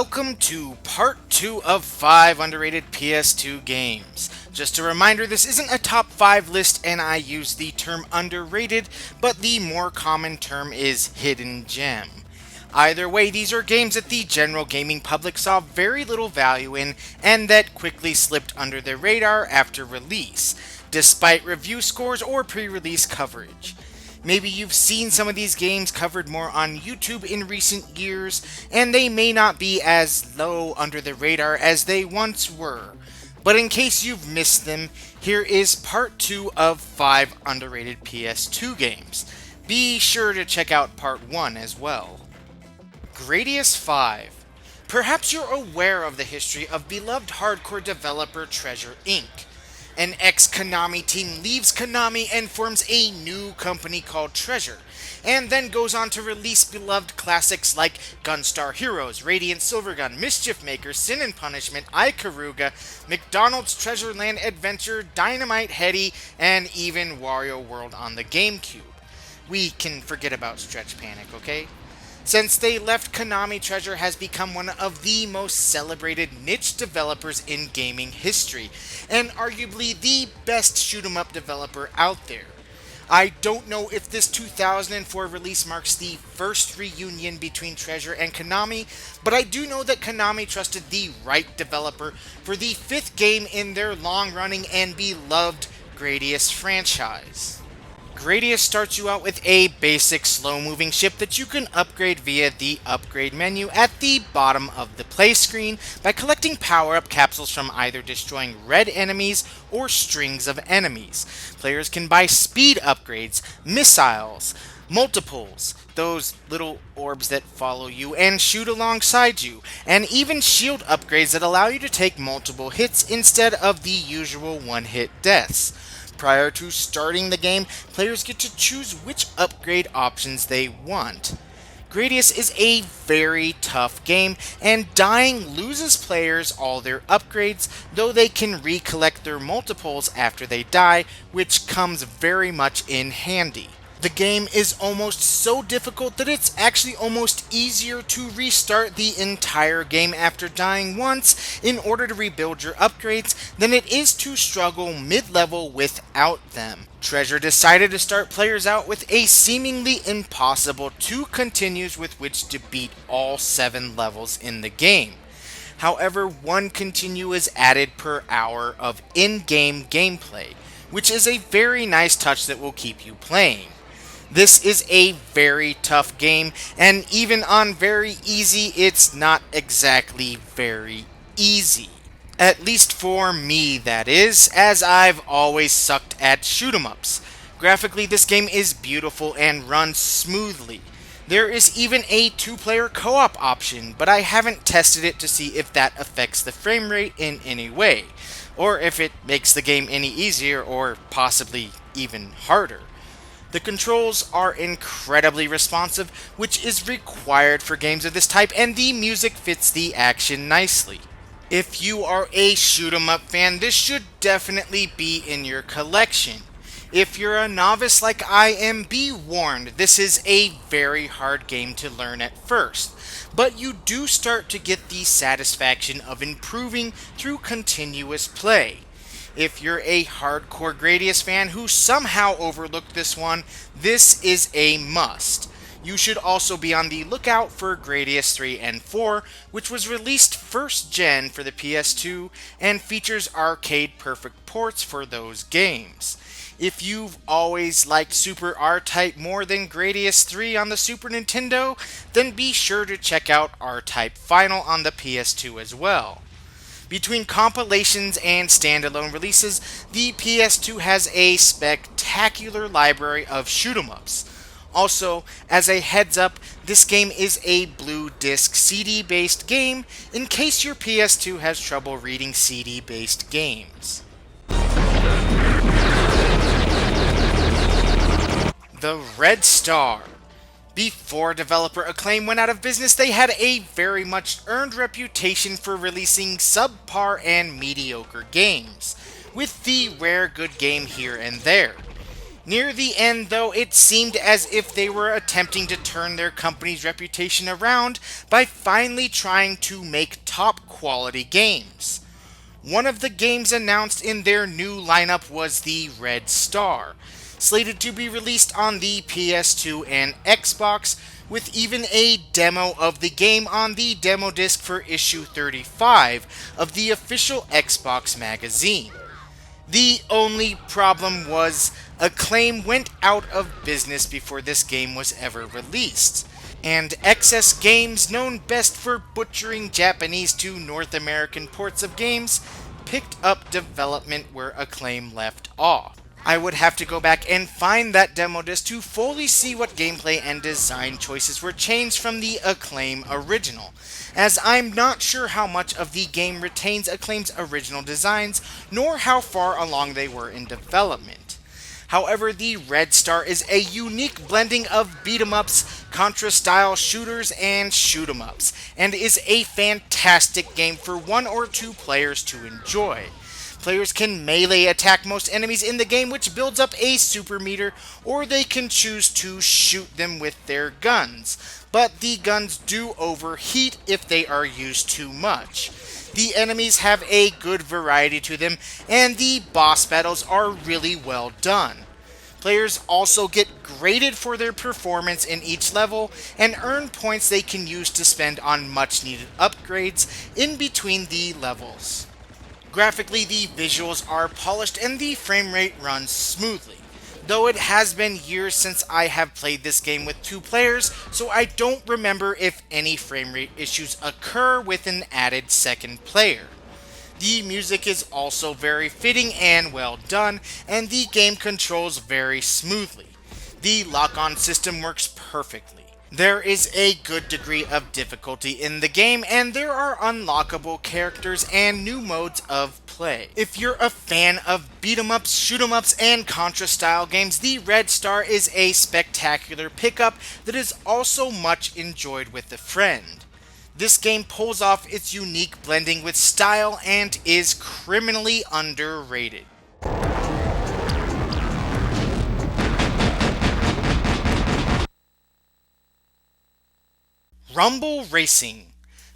Welcome to part 2 of 5 underrated PS2 games. Just a reminder, this isn't a top 5 list and I use the term underrated, but the more common term is hidden gem. Either way, these are games that the general gaming public saw very little value in and that quickly slipped under the radar after release, despite review scores or pre-release coverage. Maybe you've seen some of these games covered more on YouTube in recent years, and they may not be as low under the radar as they once were. But in case you've missed them, here is part 2 of 5 underrated PS2 games. Be sure to check out part 1 as well. Gradius 5. Perhaps you're aware of the history of beloved hardcore developer Treasure Inc. An ex-Konami team leaves Konami and forms a new company called Treasure, and then goes on to release beloved classics like Gunstar Heroes, Radiant Silvergun, Mischief Maker, Sin and Punishment, Ikaruga, McDonald's Treasure Land Adventure, Dynamite Heady, and even Wario World on the GameCube. We can forget about Stretch Panic, okay? Since they left, Konami, Treasure has become one of the most celebrated niche developers in gaming history, and arguably the best shoot-'em-up developer out there. I don't know if this 2004 release marks the first reunion between Treasure and Konami, but I do know that Konami trusted the right developer for the 5th game in their long-running and beloved Gradius franchise. Gradius starts you out with a basic slow-moving ship that you can upgrade via the upgrade menu at the bottom of the play screen by collecting power-up capsules from either destroying red enemies or strings of enemies. Players can buy speed upgrades, missiles, multiples, those little orbs that follow you and shoot alongside you, and even shield upgrades that allow you to take multiple hits instead of the usual one-hit deaths. Prior to starting the game, players get to choose which upgrade options they want. Gradius is a very tough game, and dying loses players all their upgrades, though they can recollect their multiples after they die, which comes very much in handy. The game is almost so difficult that it's actually almost easier to restart the entire game after dying once in order to rebuild your upgrades than it is to struggle mid-level without them. Treasure decided to start players out with a seemingly impossible 2 continues with which to beat all 7 levels in the game. However, 1 continue is added per hour of in-game gameplay, which is a very nice touch that will keep you playing. This is a very tough game, and even on very easy, it's not exactly very easy. At least for me, that is, as I've always sucked at shoot-'em-ups. Graphically, this game is beautiful and runs smoothly. There is even a 2-player co-op option, but I haven't tested it to see if that affects the frame rate in any way, or if it makes the game any easier or possibly even harder. The controls are incredibly responsive, which is required for games of this type, and the music fits the action nicely. If you are a shoot-'em-up fan, this should definitely be in your collection. If you're a novice like I am, be warned, this is a very hard game to learn at first, but you do start to get the satisfaction of improving through continuous play. If you're a hardcore Gradius fan who somehow overlooked this one, this is a must. You should also be on the lookout for Gradius 3 and 4, which was released first gen for the PS2 and features arcade-perfect ports for those games. If you've always liked Super R-Type more than Gradius 3 on the Super Nintendo, then be sure to check out R-Type Final on the PS2 as well. Between compilations and standalone releases, the PS2 has a spectacular library of shoot-'em-ups. Also, as a heads up, this game is a blue disc CD-based game in case your PS2 has trouble reading CD-based games. The Red Star. Before developer Acclaim went out of business, they had a very much earned reputation for releasing subpar and mediocre games, with the rare good game here and there. Near the end, though, it seemed as if they were attempting to turn their company's reputation around by finally trying to make top quality games. One of the games announced in their new lineup was the Red Star, slated to be released on the PS2 and Xbox, with even a demo of the game on the demo disc for issue 35 of the official Xbox magazine. The only problem was Acclaim went out of business before this game was ever released, and XS Games, known best for butchering Japanese to North American ports of games, picked up development where Acclaim left off. I would have to go back and find that demo disc to fully see what gameplay and design choices were changed from the Acclaim original, as I'm not sure how much of the game retains Acclaim's original designs, nor how far along they were in development. However, the Red Star is a unique blending of beat-em-ups, Contra-style shooters, and shoot-em-ups, and is a fantastic game for 1 or 2 players to enjoy. Players can melee attack most enemies in the game, which builds up a super meter, or they can choose to shoot them with their guns. But the guns do overheat if they are used too much. The enemies have a good variety to them, and the boss battles are really well done. Players also get graded for their performance in each level, and earn points they can use to spend on much needed upgrades in between the levels. Graphically, the visuals are polished and the frame rate runs smoothly, though it has been years since I have played this game with 2 players, so I don't remember if any frame rate issues occur with an added second player. The music is also very fitting and well done, and the game controls very smoothly. The lock-on system works perfectly. There is a good degree of difficulty in the game, and there are unlockable characters and new modes of play. If you're a fan of beat-em-ups, shoot-em-ups, and Contra-style games, the Red Star is a spectacular pickup that is also much enjoyed with a friend. This game pulls off its unique blending with style and is criminally underrated. Rumble Racing.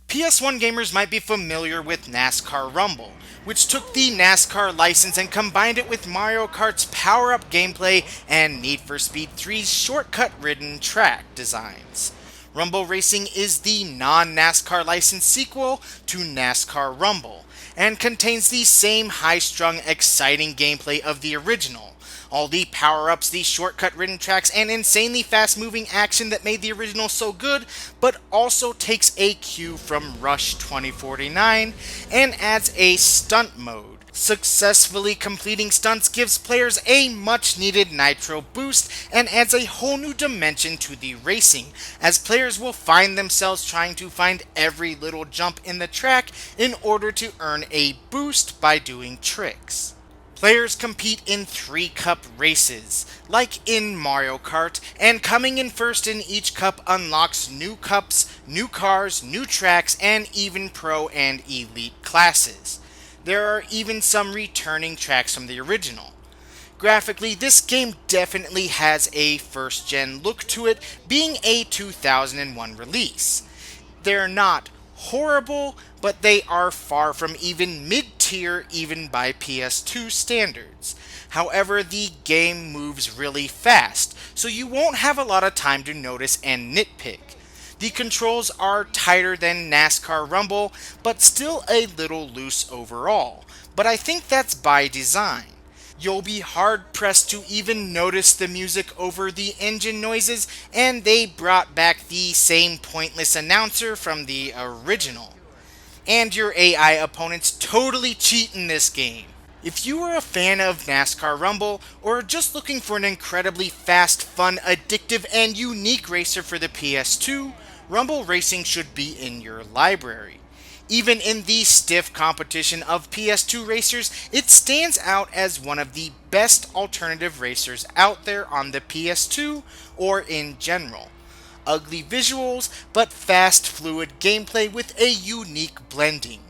PS1 gamers might be familiar with NASCAR Rumble, which took the NASCAR license and combined it with Mario Kart's power-up gameplay and Need for Speed 3's shortcut-ridden track designs. Rumble Racing is the non-NASCAR licensed sequel to NASCAR Rumble, and contains the same high-strung, exciting gameplay of the original. All the power-ups, the shortcut-ridden tracks, and insanely fast-moving action that made the original so good, but also takes a cue from Rush 2049 and adds a stunt mode. Successfully completing stunts gives players a much-needed nitro boost and adds a whole new dimension to the racing, as players will find themselves trying to find every little jump in the track in order to earn a boost by doing tricks. Players compete in 3 cup races, like in Mario Kart, and coming in first in each cup unlocks new cups, new cars, new tracks, and even pro and elite classes. There are even some returning tracks from the original. Graphically, this game definitely has a first-gen look to it, being a 2001 release. They're not horrible, but they are far from even mid-tier even by PS2 standards. However, the game moves really fast, so you won't have a lot of time to notice and nitpick. The controls are tighter than NASCAR Rumble, but still a little loose overall, but I think that's by design. You'll be hard-pressed to even notice the music over the engine noises, and they brought back the same pointless announcer from the original. And your AI opponents totally cheat in this game. If you are a fan of NASCAR Rumble, or just looking for an incredibly fast, fun, addictive, and unique racer for the PS2, Rumble Racing should be in your library. Even in the stiff competition of PS2 racers, it stands out as one of the best alternative racers out there on the PS2 or in general. Ugly visuals, but fast, fluid gameplay with a unique blending.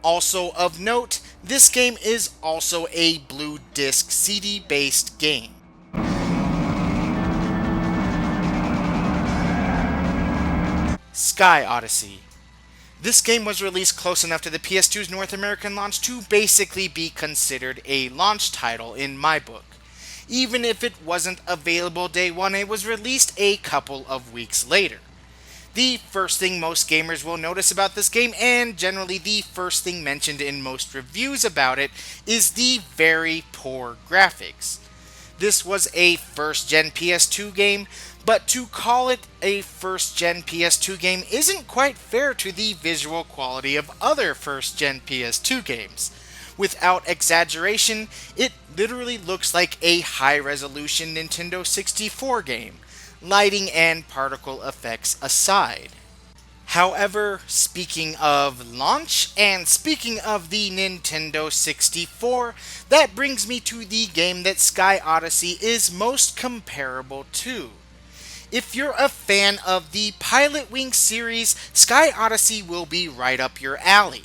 Also of note, this game is also a Blue Disc CD-based game. Sky Odyssey. This game was released close enough to the PS2's North American launch to basically be considered a launch title in my book. Even if it wasn't available day one, it was released a couple of weeks later. The first thing most gamers will notice about this game, and generally the first thing mentioned in most reviews about it, is the very poor graphics. This was a first-gen PS2 game, but to call it a first-gen PS2 game isn't quite fair to the visual quality of other first-gen PS2 games. Without exaggeration, it literally looks like a high-resolution Nintendo 64 game, lighting and particle effects aside. However, speaking of launch, and speaking of the Nintendo 64, that brings me to the game that Sky Odyssey is most comparable to. If you're a fan of the Pilot Wing series, Sky Odyssey will be right up your alley.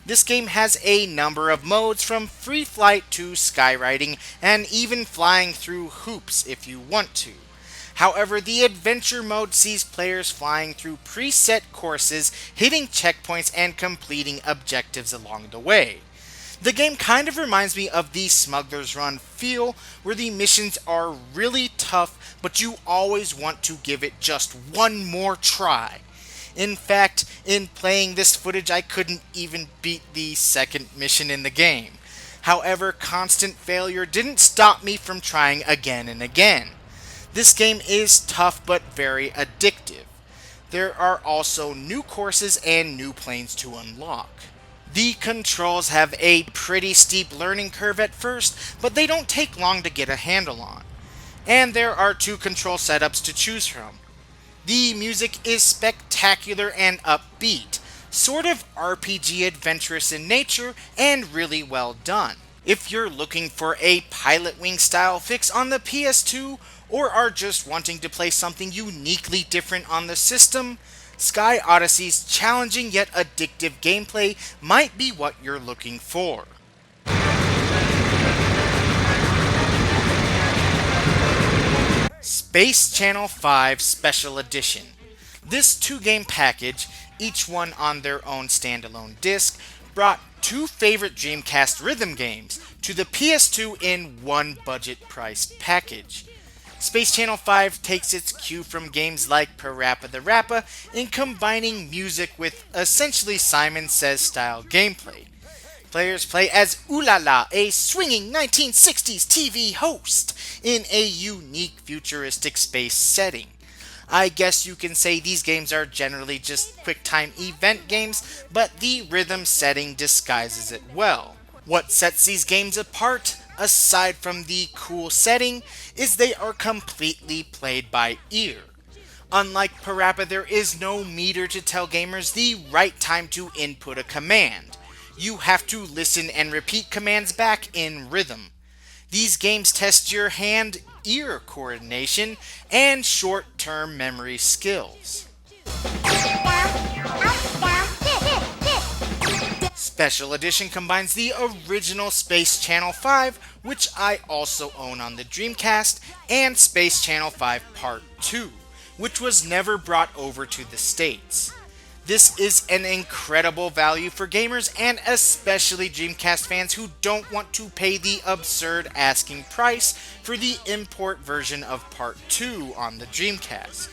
This game has a number of modes, from free flight to skywriting, and even flying through hoops if you want to. However, the adventure mode sees players flying through preset courses, hitting checkpoints, and completing objectives along the way. The game kind of reminds me of the Smuggler's Run feel, where the missions are really tough, but you always want to give it just one more try. In fact, in playing this footage, I couldn't even beat the second mission in the game. However, constant failure didn't stop me from trying again and again. This game is tough but very addictive. There are also new courses and new planes to unlock. The controls have a pretty steep learning curve at first, but they don't take long to get a handle on. And there are two control setups to choose from. The music is spectacular and upbeat, sort of RPG adventurous in nature, and really well done. If you're looking for a Pilot Wing style fix on the PS2, or are just wanting to play something uniquely different on the system, Sky Odyssey's challenging yet addictive gameplay might be what you're looking for. Space Channel 5 Special Edition. This two-game package, each one on their own standalone disc, brought two favorite Dreamcast rhythm games to the PS2 in one budget-priced package. Space Channel 5 takes its cue from games like Parappa the Rappa in combining music with essentially Simon Says style gameplay. Players play as Ulala, a swinging 1960s TV host, in a unique futuristic space setting. I guess you can say these games are generally just quick-time event games, but the rhythm setting disguises it well. What sets these games apart, aside from the cool setting, is they are completely played by ear. Unlike Parappa, there is no meter to tell gamers the right time to input a command. You have to listen and repeat commands back in rhythm. These games test your hand-ear coordination and short-term memory skills. Special Edition combines the original Space Channel 5, which I also own on the Dreamcast, and Space Channel 5 Part 2, which was never brought over to the States. This is an incredible value for gamers, and especially Dreamcast fans who don't want to pay the absurd asking price for the import version of Part 2 on the Dreamcast.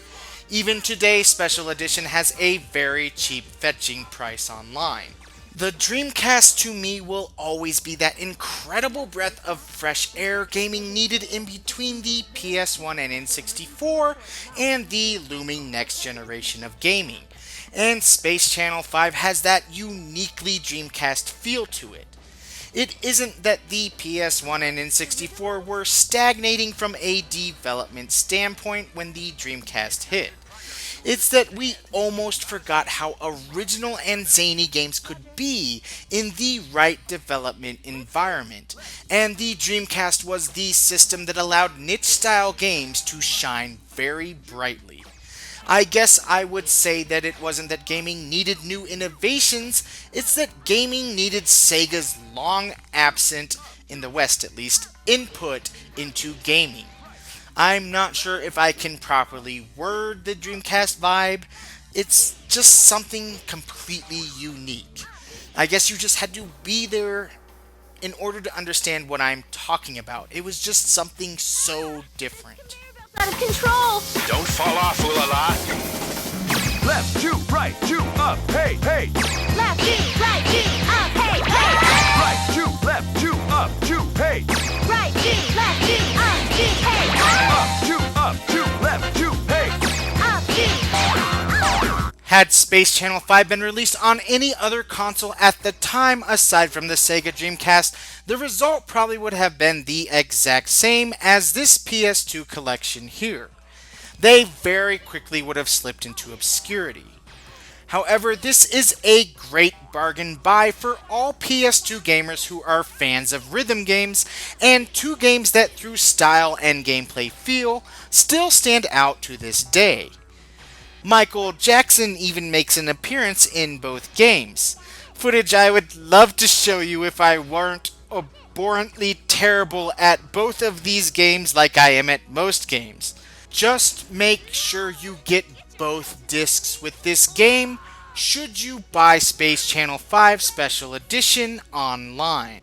Even today, Special Edition has a very cheap fetching price online. The Dreamcast to me will always be that incredible breath of fresh air gaming needed in between the PS1 and N64 and the looming next generation of gaming. And Space Channel 5 has that uniquely Dreamcast feel to it. It isn't that the PS1 and N64 were stagnating from a development standpoint when the Dreamcast hit. It's that we almost forgot how original and zany games could be in the right development environment, and the Dreamcast was the system that allowed niche-style games to shine very brightly. I guess I would say that it wasn't that gaming needed new innovations, it's that gaming needed Sega's long absent, in the West at least, input into gaming. I'm not sure if I can properly word the Dreamcast vibe. It's just something completely unique. I guess you just had to be there in order to understand what I'm talking about. It was just something so different. Out of control! Don't fall off, ooh la la. Left, two, right, two, up, hey, hey. Left, two, right, two, up, hey, hey! Right, two, left, two, up, two, hey. Right, two, left, two, up, two, hey! Up, two, left, two, hey. Up, two! Had Space Channel 5 been released on any other console at the time aside from the Sega Dreamcast, the result probably would have been the exact same as this PS2 collection here. They very quickly would have slipped into obscurity. However, this is a great bargain buy for all PS2 gamers who are fans of rhythm games, and two games that through style and gameplay feel still stand out to this day. Michael Jackson even makes an appearance in both games. Footage I would love to show you if I weren't abhorrently terrible at both of these games like I am at most games. Just make sure you get both discs with this game should you buy Space Channel 5 Special Edition online.